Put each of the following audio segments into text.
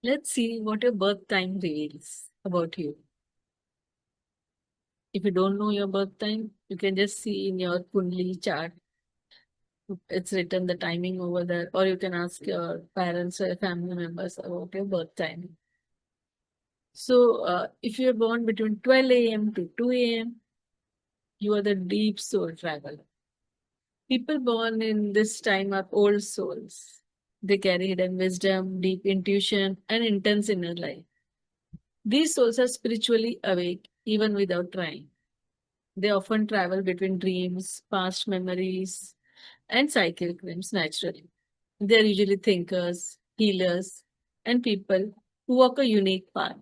Let's see what your birth time reveals about you. If you don't know your birth time, you can just see in your Kundli chart. It's written the timing over there, or you can ask your parents or your family members about your birth time. So, if you're born between 12 a.m. to 2 a.m., you are the deep soul traveler. People born in this time are old souls. They carry hidden wisdom, deep intuition, and intense inner life. These souls are spiritually awake even without trying. They often travel between dreams, past memories, and cyclic dreams naturally. They are usually thinkers, healers, and people who walk a unique path.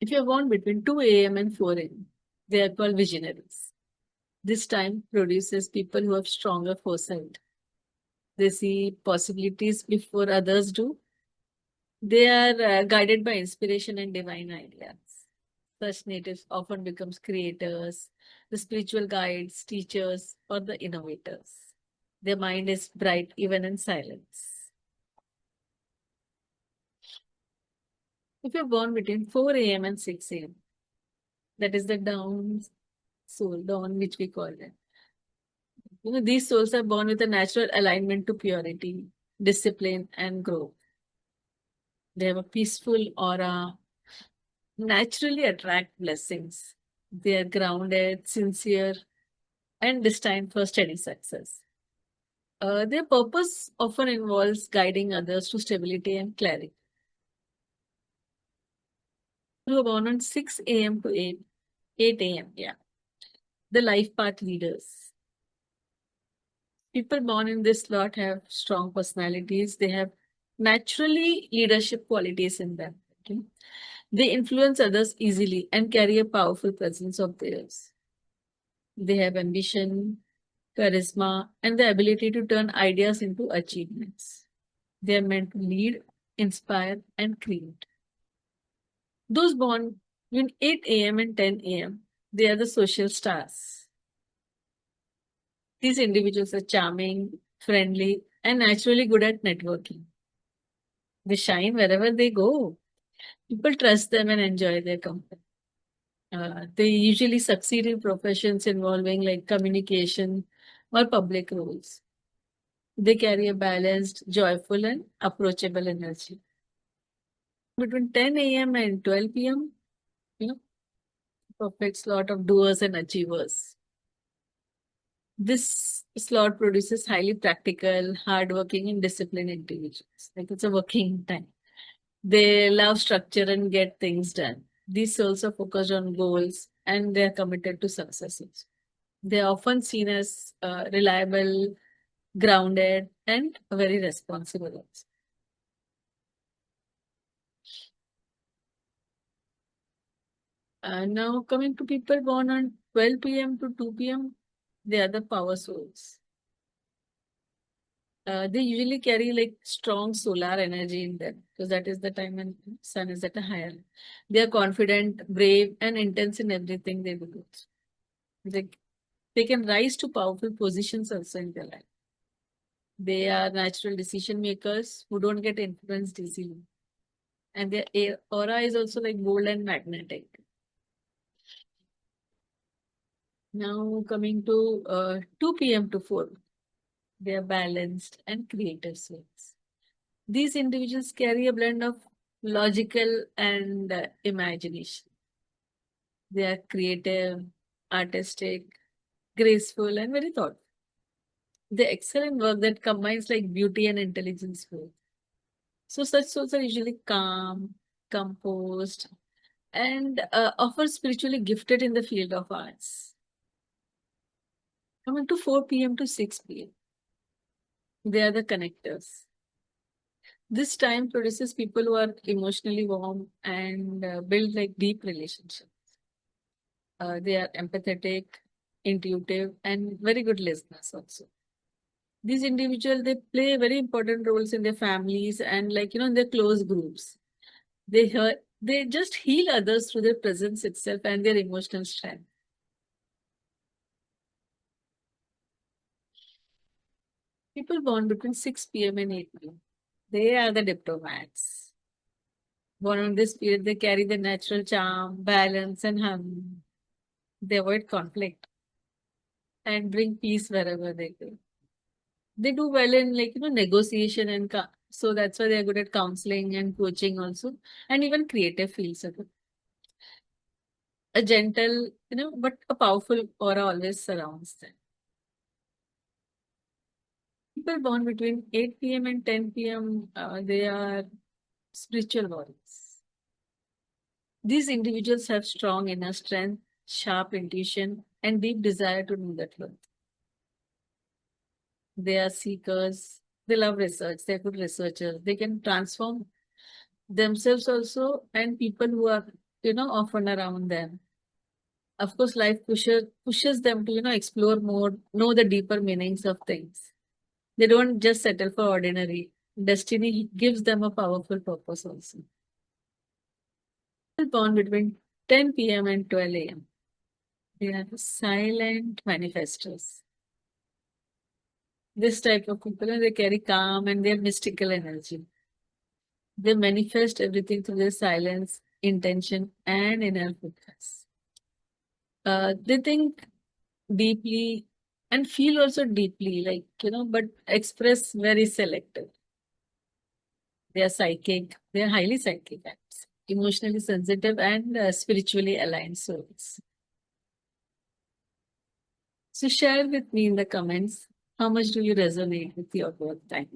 If you are born between 2 a.m. and 4 a.m., they are called visionaries. This time produces people who have stronger foresight. They see possibilities before others do. They are guided by inspiration and divine ideas. Such natives often becomes creators, the spiritual guides, teachers, or the innovators. Their mind is bright even in silence. If you're born between 4 a.m. and 6 a.m., that is the down soul, dawn which we call it. These souls are born with a natural alignment to purity, discipline, and growth. They have a peaceful aura, naturally attract blessings. They are grounded, sincere, and destined for steady success. Their purpose often involves guiding others to stability and clarity. Who are born on 6 a.m. to 8 a.m. Yeah. The life path leaders. People born in this slot have strong personalities. They have naturally leadership qualities in them. Okay? They influence others easily and carry a powerful presence of theirs. They have ambition, charisma, and the ability to turn ideas into achievements. They are meant to lead, inspire, and create. Those born between 8 a.m. and 10 a.m., they are the social stars. These individuals are charming, friendly, and naturally good at networking. They shine wherever they go. People trust them and enjoy their company. They usually succeed in professions involving like communication or public roles. They carry a balanced, joyful, and approachable energy. Between 10 a.m. and 12 p.m., you know, perfect slot of doers and achievers. This slot produces highly practical, hardworking, and disciplined individuals. Like it's a working time. They love structure and get things done. These souls are focused on goals and they are committed to successes. They are often seen as reliable, grounded, and very responsible. Also. Now, coming to people born on 12 p.m. to 2 p.m., they are the power souls. They usually carry like strong solar energy in them because that is the time when sun is at a higher. They are confident, brave, and intense in everything they do. They, they can rise to powerful positions also in their life. They are natural decision makers who don't get influenced easily. And their aura is also like bold and magnetic. Now coming to 2 p.m. to 4, they are balanced and creative souls. These individuals carry a blend of logical and imagination. They are creative, artistic, graceful, and very thoughtful. They excel in work that combines like beauty and intelligence both. So such souls are usually calm, composed, and often spiritually gifted in the field of arts. Coming to 4 p.m. to 6 p.m. They are the connectors. This time produces people who are emotionally warm and build like deep relationships. They are empathetic, intuitive, and very good listeners also. These individuals they play very important roles in their families and like in their close groups. They just heal others through their presence itself and their emotional strength. People born between 6 p.m. and 8 p.m. They are the diplomats. Born on this period, they carry the natural charm, balance, and harmony. They avoid conflict and bring peace wherever they go. They do well in negotiation and so that's why they are good at counseling and coaching also, and even creative fields are good. A gentle, but a powerful aura always surrounds them. People born between 8 p.m. and 10 p.m. They are spiritual warriors. These individuals have strong inner strength, sharp intuition, and deep desire to know the truth. They are seekers. They love research. They're good researchers. They can transform themselves also and people who are, often around them. Of course, life pushes them to, explore more, know the deeper meanings of things. They don't just settle for ordinary. Destiny gives them a powerful purpose also. People born between 10 p.m. and 12 a.m. They are silent manifestors. This type of people, they carry calm and they have mystical energy. They manifest everything through their silence, intention, and inner focus. They think deeply and feel also deeply, but express very selective. They are psychic, they are highly psychic, acts, emotionally sensitive, and spiritually aligned souls. So, share with me in the comments how much do you resonate with your birth time.